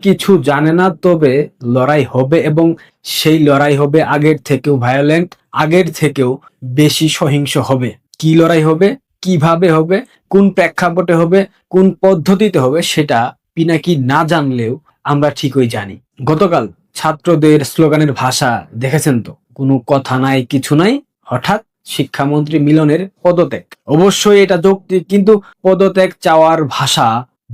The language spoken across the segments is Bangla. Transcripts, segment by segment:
কিছু জানে না, তবে লড়াই হবে এবং সেই লড়াই হবে আগের থেকেও ভায়োলেন্ট, আগের থেকেও বেশি সহিংস হবে। কি লড়াই হবে, কিভাবে হবে, কোন প্রেক্ষাপটে হবে, কোন পদ্ধতিতে হবে, সেটা পিনাকি না জানলেও আমরা ঠিকই জানি। গতকাল ছাত্রদের স্লোগানের ভাষা দেখেছেন তো? কোনো কথা নাই, কিছু নাই, হঠাৎ শিক্ষামন্ত্রী মিলনের পদত্যাগ। অবশ্যই এটা যৌক্তিক, কিন্তু পদত্যাগ চাওয়ার ভাষা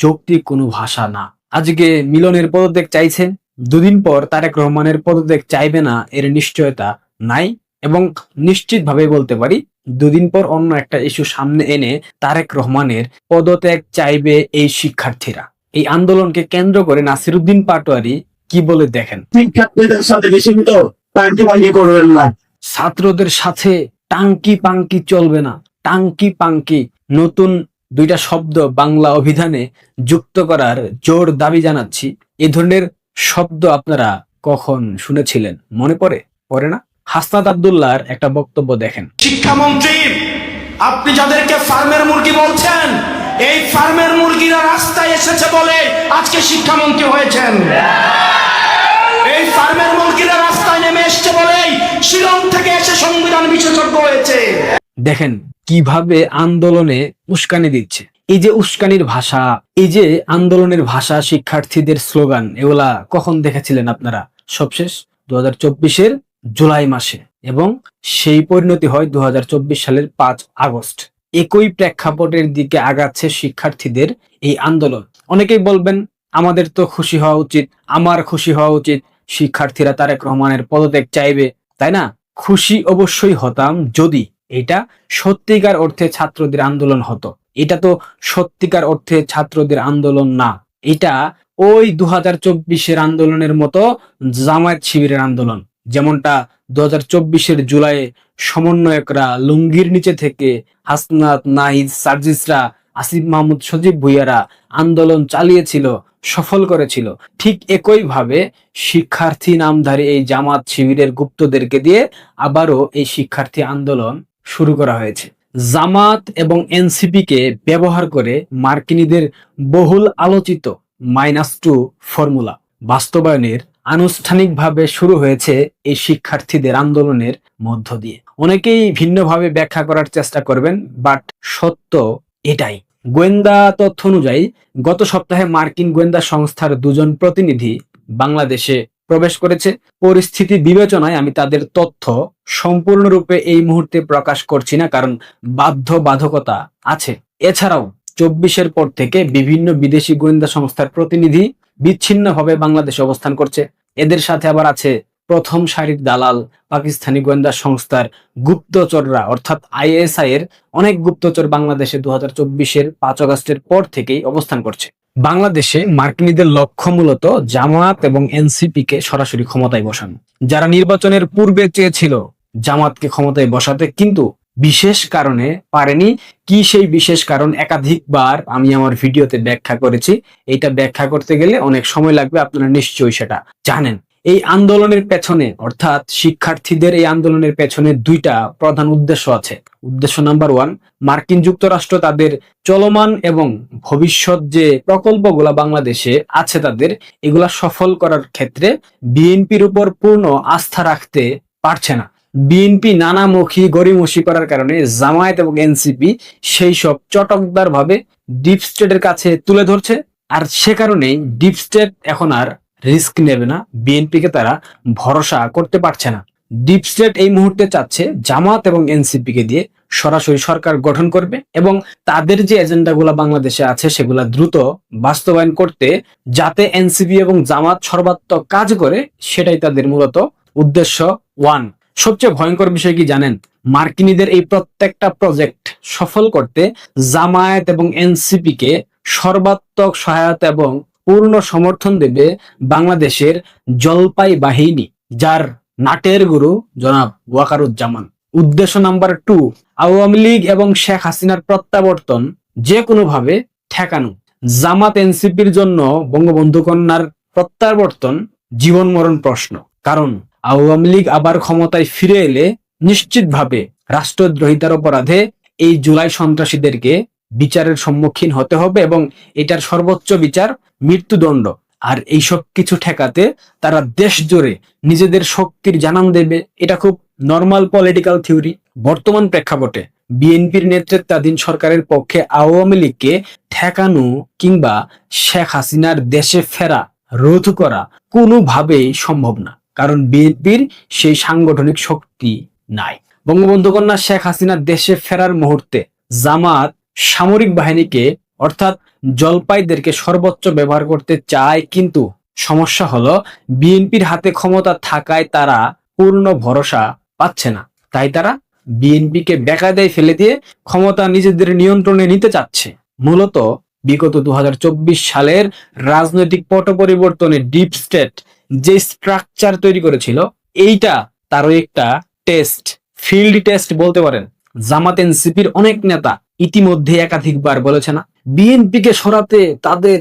যৌক্তিক কোনো ভাষা না। আজকে মিলনের পদত্যাগ চাইছে, দুদিন পর তারেক রহমানের পদত্যাগ চাইবে না এর নিশ্চয়তা নাই। এবং নিশ্চিতভাবে বলতে পারি, দুদিন পর অন্য একটা ইস্যু সামনে এনে তারেক রহমানের পদত্যাগ চাইবে এই শিক্ষার্থীরা। এই আন্দোলনকে কেন্দ্র করে নাসিরউদ্দিন পাটোয়ারি কি বলে দেখেন। শিক্ষার্থীদের সাথে বেশি তো টাঙ্কি বাঙ্কি করবেন না। ছাত্রদের সাথে টাঙ্কি পাঙ্কি চলবে না। টাঙ্কি পাঙ্কি নতুন দুইটা শব্দ বাংলা অভিধানে যুক্ত করার জোর দাবি জানাচ্ছি। এ ধরনের শব্দ আপনারা কখন শুনেছিলেন? মনে পড়ে না? হাসনাত আব্দুল্লাহর একটা বক্তব্য দেখেন। শিক্ষামন্ত্রী, আপনি যাদেরকে ফার্মের মুরগি বলছেন, এই ফার্মের মুরগিরা রাস্তায় এসেছে বলে আজকে শিক্ষামন্ত্রী হয়েছেন। এই ফার্মের মুরগিরা রাস্তায় নেমে এসেছে বলেই শিলং থেকে এসে সংবিধান বিশেষজ্ঞ হয়েছে। দেখেন কিভাবে আন্দোলনে উস্কানি দিচ্ছে। এই যে উস্কানির ভাষা, এই যে আন্দোলনের ভাষা, শিক্ষার্থীদের স্লোগান, এগুলা কখন দেখেছিলেন আপনারা? সবশেষ 2024-এর জুলাই মাসে, এবং সেই পরিণতি হয় 2024 সালের 5 আগস্ট। একই প্রেক্ষাপটের দিকে আগাচ্ছে শিক্ষার্থীদের এই আন্দোলন। অনেকেই বলবেন আমাদের তো খুশি হওয়া উচিত, আমার খুশি হওয়া উচিত, শিক্ষার্থীরা তারেক রহমানের পদত্যাগ চাইবে, তাই না? খুশি অবশ্যই হতাম যদি এটা সত্যিকার অর্থে ছাত্রদের আন্দোলন হতো। এটা তো সত্যিকার অর্থে ছাত্রদের আন্দোলন না, এটা ওই 2024-এর আন্দোলনের মতো জামায়াত শিবিরের আন্দোলন। যেমনটা 2024-এর জুলাইয়ে সমন্বয়করা লুঙ্গির নিচে থেকে হাসনাত, নাহিদ, সার্জিসরা, আসিফ মাহমুদ, সজীব ভুইয়ারা আন্দোলন চালিয়েছিল, সফল করেছিল। ঠিক একইভাবে শিক্ষার্থী নামধারী এই জামাত শিবিরের গুপ্তদেরকে দিয়ে আবারও এই শিক্ষার্থী আন্দোলন শুরু করা হয়েছে। জামাত এবং এনসিপি কে ব্যবহার করে মার্কিনীদের বহুল আলোচিত -2 ফর্মুলা বাস্তবায়নের আনুষ্ঠানিকভাবে শুরু হয়েছে এই শিক্ষার্থীদের আন্দোলনের মধ্য দিয়ে। অনেকেই ভিন্নভাবে ব্যাখ্যা করার চেষ্টা করবেন, বাট সত্য এটাই। গোয়েন্দা তথ্য অনুযায়ী গত সপ্তাহে মার্কিন গোয়েন্দা সংস্থার 2 জন প্রতিনিধি বাংলাদেশে প্রবেশ করেছে। পরিস্থিতি বিবেচনায় আমি তাদের তথ্য সম্পূর্ণরূপে এই মুহূর্তে প্রকাশ করছি না, কারণ বাধ্যবাধকতা আছে। এছাড়াও 24-এর পর থেকে বিভিন্ন বিদেশি গোয়েন্দা সংস্থার প্রতিনিধি বিচ্ছিন্নভাবে বাংলাদেশে অবস্থান করছে। এদের সাথে আবার আছে প্রথম সারির দালাল পাকিস্তানি গোয়েন্দা সংস্থার গুপ্তচররা, অর্থাৎ আইএসআই এর অনেক গুপ্তচর বাংলাদেশে 2024-এর 5 আগস্টের পর থেকেই অবস্থান করছে। বাংলাদেশে মার্কিনীদের লক্ষ্য মূলত জামায়াত এবং এনসিপি কে সরাসরি ক্ষমতায় বসানো। যারা নির্বাচনের পূর্বে চেয়েছিল জামাতকে ক্ষমতায় বসাতে, কিন্তু বিশেষ কারণে পারেনি। কি সেই বিশেষ কারণ একাধিকবার আমি আমার ভিডিওতে ব্যাখ্যা করেছি। এটা ব্যাখ্যা করতে গেলে অনেক সময় লাগবে, আপনারা নিশ্চয়ই সেটা জানেন। এই আন্দোলনের পেছনে, অর্থাৎ শিক্ষার্থীদের এই আন্দোলনের পেছনে 2টা প্রধান উদ্দেশ্য আছে। উদ্দেশ্য নাম্বার 1, মার্কিন যুক্তরাষ্ট্র তাদের চলমান এবং ভবিষ্যৎ যে প্রকল্পগুলা বাংলাদেশে আছে তাদের, এগুলা সফল করার ক্ষেত্রে বিএনপির উপর পূর্ণ আস্থা রাখতে পারছে না। বিএনপি নানামুখী গড়িমসি করার কারণে জামায়াত এবং এনসিপি সেই সব চটকদার ভাবে ডিপ স্টেটের কাছে তুলে ধরছে। আর সে কারণেই ডিপ স্টেট এখন আর রিস্ক নেবে না, বিএনপি কে তারা ভরসা করতে পারছে না। ডিপ স্টেট এই মুহূর্তে চাচ্ছে জামাত এবং এনসিপি কে দিয়ে সরাসরি সরকার গঠন করবে, এবং তাদের যে এজেন্ডাগুলো বাংলাদেশে আছে সেগুলা দ্রুত বাস্তবায়ন করতে, যাতে এনসিপি এবং জামাত সর্বাত্মক কাজ করে, সেটাই তাদের মূলত উদ্দেশ্য 1। সবচেয়ে ভয়ঙ্কর বিষয় কি জানেন? মার্কিনীদের এই প্রত্যেকটা প্রজেক্ট সফল করতে জামায়াত এবং এনসিপি কে সর্বাত্মক সহায়তা এবং পূর্ণ সমর্থন দেবে বাংলাদেশের জলপাই বাহিনী, যার নাটের গুরু জনাব ওয়াকারুজ্জামান। উদ্দেশ্য নাম্বার 2, আওয়ামী লীগ এবং শেখ হাসিনার প্রত্যাবর্তন যে কোনোভাবে ঠেকানো। জামাত এনসিপির জন্য বঙ্গবন্ধু কন্যার প্রত্যাবর্তন জীবন মরণ প্রশ্ন, কারণ আওয়ামী লীগ আবার ক্ষমতায় ফিরে এলে নিশ্চিতভাবে রাষ্ট্রদ্রোহিতার অপরাধে এই জুলাই সন্ত্রাসীদেরকে বিচারের সম্মুখীন হতে হবে, এবং এটার সর্বোচ্চ বিচার মৃত্যুদণ্ড। আর এইসব কিছু ঠেকাতে তারা দেশ জুড়ে নিজেদের শক্তির জানান দেবে। এটা খুব নর্মাল পলিটিক্যাল থিওরি। বর্তমান প্রেক্ষাপটে বিএনপির নেতৃত্বাধীন সরকারের পক্ষে আওয়ামী লীগকে ঠেকানো কিংবা শেখ হাসিনার দেশে ফেরা রোধ করা কোনোভাবেই সম্ভব না, কারণ বিএনপির সেই সাংগঠনিক শক্তি নাই। বঙ্গবন্ধু কন্যা শেখ হাসিনার দেশে ফেরার মুহূর্তে জামাত সামরিক বাহিনীকে অর্থাৎ জলপাইদেরকে সর্বোচ্চ ব্যবহার করতে চায়, কিন্তু সমস্যা হলো বিএনপির হাতে ক্ষমতা থাকায় তারা পূর্ণ ভরসা পাচ্ছে না। তাই তারা বিএনপিকে বেকায়দায় ফেলে দিয়ে ক্ষমতা নিজেদের নিয়ন্ত্রণে নিতে চাচ্ছে। মূলত বিগত 2024 সালের রাজনৈতিক পট পরিবর্তনে ডিপ স্টেট যে স্ট্রাকচার তৈরি করেছিল, এইটা তারও একটা টেস্ট, ফিল্ড টেস্ট বলতে পারেন। জামাত এনসিপির অনেক নেতা ইতিমধ্যে একাধিকবার বলেছে না, বিএনপিকে সরাতে তাদের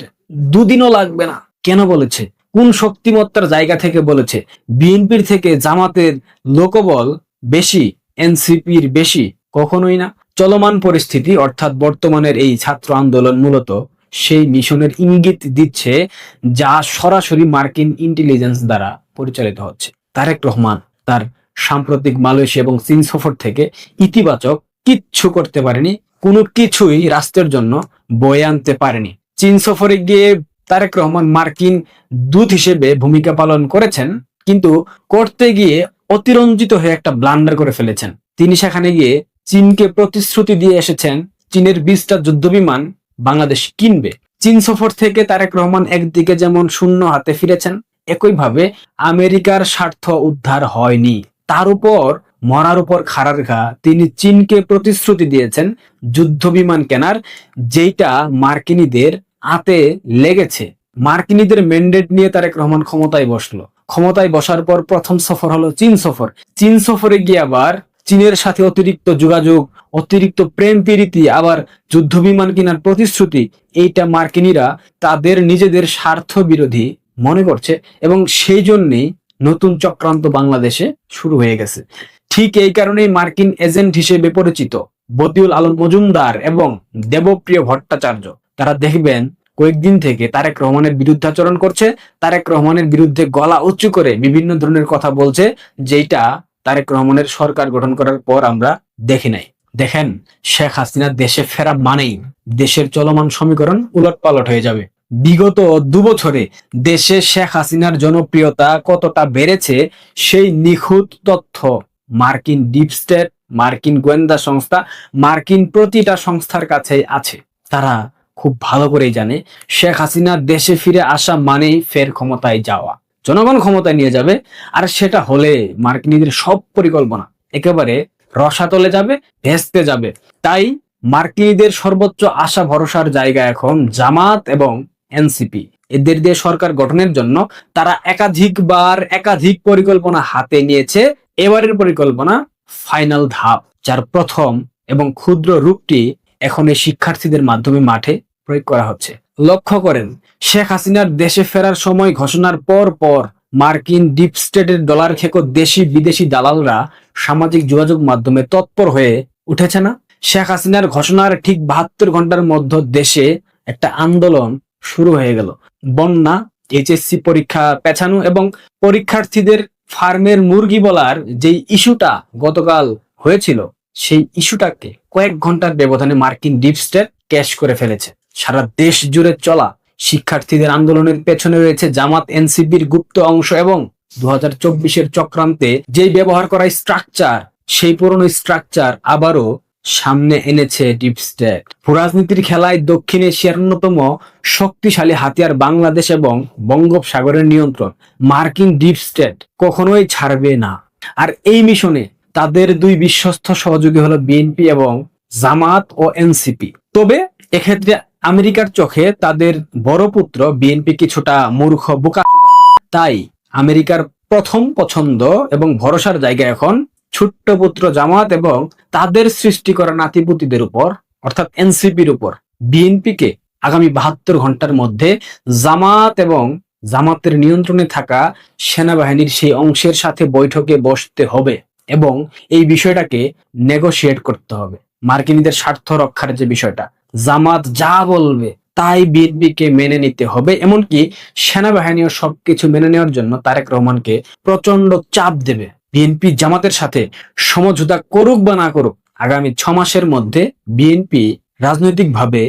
দুদিনও লাগবে না। কেন বলেছে? কোন শক্তিমত্তার জায়গা থেকে বলেছে? বিএনপির থেকে জামাতের লোকবল বেশি, এনসিপির বেশি? কখনোই না। চলমান পরিস্থিতি অর্থাৎ বর্তমানের এই ছাত্র আন্দোলন মূলত সেই মিশনের ইঙ্গিত দিচ্ছে, যা সরাসরি মার্কিন ইন্টেলিজেন্স দ্বারা পরিচালিত হচ্ছে। তারেক রহমান তার সাম্প্রতিক মালয়েশিয়া এবং চীন সফর থেকে ইতিবাচক কিচ্ছু করতে পারেনি, কোনো কিছুই রাষ্ট্রের জন্য বয়ে আনতে পারেনি। চীন সফরে গিয়ে তারেক রহমান মার্কিন দূত হিসেবে ভূমিকা পালন করেছেন, কিন্তু করতে গিয়ে অতিরঞ্জিত হয়ে একটা ব্লান্ডার করে ফেলেছেন। তিনি সেখানে গিয়ে চীনকে প্রতিশ্রুতি দিয়ে এসেছেন চীনের 20টা যুদ্ধবিমান বাংলাদেশ কিনবে। চীন সফর থেকে তারেক রহমান একদিকে যেমন শূন্য হাতে ফিরেছেন, একইভাবে আমেরিকার স্বার্থ উদ্ধার হয়নি। তার উপর মরার উপর খাড়ার ঘা, তিনি চীনকে প্রতিশ্রুতি দিয়েছেন যুদ্ধবিমান কেনার, যেটা মার্কিনীদের হাতে লেগেছে। মার্কিনীদের ম্যান্ডেট নিয়ে তারেক রহমান ক্ষমতায় বসলো। ক্ষমতায় বসার পর প্রথম সফর হলো চীন সফর। চীন সফরে গিয়ে আবার চীনের সাথে অতিরিক্ত যোগাযোগ, অতিরিক্ত প্রেম প্রীতি, আবার যুদ্ধবিমান কেনার প্রতিশ্রুতি, এইটা মার্কিনীরা তাদের নিজেদের স্বার্থ বিরোধী মনে করছে এবং সেই জন্যই নতুন চক্রান্ত বাংলাদেশে শুরু হয়ে গেছে। ঠিক এই কারণেই মার্কিন এজেন্ট হিসেবে পরিচিত বদিউল আলম মজুমদার এবং দেবপ্রিয় ভট্টাচার্য, তারা দেখবেন কয়েকদিন থেকে তারেক রহমানের বিরুদ্ধাচরণ করছে, তারেক রহমানের বিরুদ্ধে গলা উঁচু করে বিভিন্ন ধরনের কথা বলছে, যেটা তারেক রহমানের সরকার গঠন করার পর আমরা দেখি নাই। দেখেন, শেখ হাসিনা দেশে ফেরা মানেই দেশের চলমান সমীকরণ উলটপালট হয়ে যাবে। বিগত 2 বছরে দেশে শেখ হাসিনার জনপ্রিয়তা কতটা বেড়েছে সেই নিখুঁত তথ্য মার্কিন ডিপ স্টেট, মার্কিন গোয়েন্দা সংস্থা, মার্কিন প্রতিটা সংস্থার কাছেই আছে। তারা খুব ভালো করেই জানে শেখ হাসিনা দেশে ফিরে আসা মানেই ফের ক্ষমতায় যাওয়া, জনগণ ক্ষমতায় নিয়ে যাবে। আর সেটা হলে মার্কিনীদের সব পরিকল্পনা একেবারে রসাতলে যাবে, ভেস্তে যাবে। তাই মার্কিনীদের সর্বোচ্চ আশা ভরসার জায়গা এখন জামাত এবং এনসিপি। এদের দিয়ে সরকার গঠনের জন্য তারা একাধিক পরিকল্পনা হাতে নিয়েছে। এবারের পরিকল্পনা ফাইনাল ধাপ, যার প্রথম এবং ক্ষুদ্র রূপটি এখন এই শিক্ষার্থীদের মাধ্যমে মাঠে প্রয়োগ করা হচ্ছে। লক্ষ্য করেন, শেখ হাসিনার দেশে ফেরার সময় ঘোষণার পর মার্কিন ডিপ স্টেটের ডলার খেকো দেশি বিদেশি দালালরা সামাজিক যোগাযোগ মাধ্যমে তৎপর হয়ে উঠেছে না? শেখ হাসিনার ঘোষণার ঠিক 72 ঘন্টার মধ্যে দেশে একটা আন্দোলন শুরু হয়ে গেল। বন্যা, এইচএসসি পরীক্ষা পেছানো এবং পরীক্ষার্থীদের ফার্মের মুরগি বলার যে ইস্যুটা গতকাল হয়েছিল, সেই ইস্যুটাকে কয়েক ঘন্টার ব্যবধানে মার্কিন ডিপ স্টেট ক্যাশ করে ফেলেছে। সারা দেশ জুড়ে চলা শিক্ষার্থীদের আন্দোলনের পেছনে রয়েছে জামাত এনসিপির গুপ্ত অংশ এবং 2024-এর চক্রান্তে যেই ব্যবহার করা স্ট্রাকচার, সেই পুরনো স্ট্রাকচার আবারও সামনে এনেছে ডিপ স্টেট। রাজনীতির খেলায় দক্ষিণ এশিয়ার অন্যতম শক্তিশালী হাতিয়ার বাংলাদেশ এবং বঙ্গোপসাগরের নিয়ন্ত্রণ মার্কিন ডিপ স্টেট কখনোই ছাড়বে না। আর এই মিশনে তাদের 2 বিশ্বস্ত সহযোগী হলো বিএনপি এবং জামাত ও এনসিপি। তবে এক্ষেত্রে আমেরিকার চোখে তাদের বড় পুত্র বিএনপি কিছুটা মূর্খ, বোকা। তাই আমেরিকার প্রথম পছন্দ এবং ভরসার জায়গা এখন ছোট্ট পুত্র জামাত এবং তাদের সৃষ্টি করা নাতিপুতিদের উপর, অর্থাৎ এনসিপির উপর। বিএনপিকে আগামী 72 ঘন্টার মধ্যে জামাত এবং জামাতের নিয়ন্ত্রণে থাকা সেনাবাহিনীর সেই অংশের সাথে বৈঠকে বসতে হবে এবং এই বিষয়টাকে নেগোশিয়েট করতে হবে। মার্কিনীদের স্বার্থ রক্ষার যে বিষয়টা, জামাত যা বলবে তাই বিএনপিকে মেনে নিতে হবে, এমনকি সেনাবাহিনীও সবকিছু মেনে নেওয়ার জন্য তারেক রহমানকে প্রচন্ড চাপ দেবে। বিএনপি জামাতের সাথে সমঝোতা করুক বা না করুক, আগামী 6 মাসের মধ্যে বিএনপি রাজনৈতিকভাবে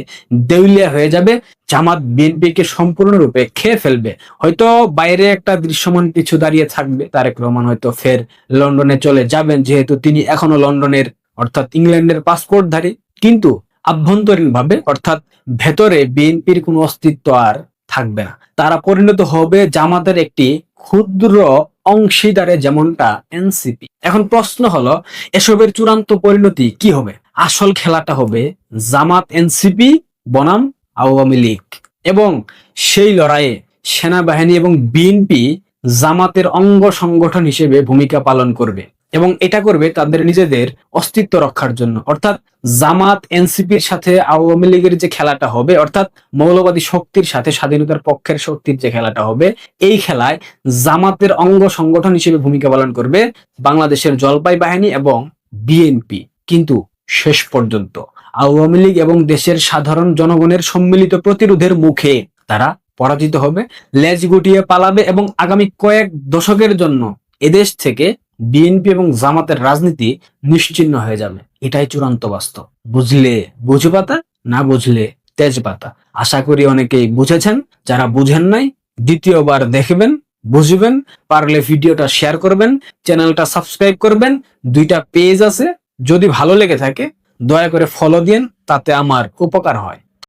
দেউলিয়া হয়ে যাবে। জামাত বিএনপিকে সম্পূর্ণরূপে খেয়ে ফেলবে। হয়তো বাইরে একটা দৃশ্যমান কিছু দাঁড়িয়ে থাকবে, তারেক রহমান হয়তো ফের লন্ডনে চলে যাবেন, যেহেতু তিনি এখনো লন্ডনের অর্থাৎ ইংল্যান্ডের পাসপোর্টধারী। কিন্তু আভ্যন্তরীণ ভাবে অর্থাৎ ভেতরে বিএনপির কোনো অস্তিত্ব আর থাকবে না। তারা পরিণত হবে জামাতের একটি ক্ষুদ্র অংশীদারে, যেমনটা এনসিপি। এখন প্রশ্ন হলো, এসবের চূড়ান্ত পরিণতি কি হবে? আসল খেলাটা হবে জামাত এনসিপি বনাম আওয়ামী লীগ, এবং সেই লড়াইয়ে সেনাবাহিনী এবং বিএনপি জামাতের অঙ্গ সংগঠন হিসেবে ভূমিকা পালন করবে, এবং এটা করবে তাদের নিজেদের অস্তিত্ব রক্ষার জন্য। অর্থাৎ জামাত এনসিপির সাথে আওয়ামী লীগের যে খেলাটা হবে, অর্থাৎ মৌলবাদী শক্তির সাথে স্বাধীনতার পক্ষের শক্তির যে খেলাটা হবে, এই খেলায় জামাতের অঙ্গ সংগঠন হিসেবে ভূমিকা পালন করবে বাংলাদেশের জলপাই বাহিনী এবং বিএনপি। কিন্তু শেষ পর্যন্ত আওয়ামী লীগ এবং দেশের সাধারণ জনগণের সম্মিলিত প্রতিরোধের মুখে তারা পরাজিত হবে, লেজ গুটিয়ে পালাবে, এবং আগামী কয়েক দশকের জন্য এদেশ থেকে বিএনপি এবং জামাতের রাজনীতি নিশ্চিহ্ন হয়ে যাবে। এটাই চূড়ান্ত বাস্তব। বুঝলে বুঝপাতা, না বুঝলে তেজপাতা। আশা করি অনেকেই বুঝেছেন। যারা বুঝেন নাই, দ্বিতীয়বার দেখবেন, বুঝবেন। পারলে ভিডিওটা শেয়ার করবেন, চ্যানেলটা সাবস্ক্রাইব করবেন। 2টা পেজ আছে, যদি ভালো লেগে থাকে দয়া করে ফলো দিন, তাতে আমার উপকার হয়।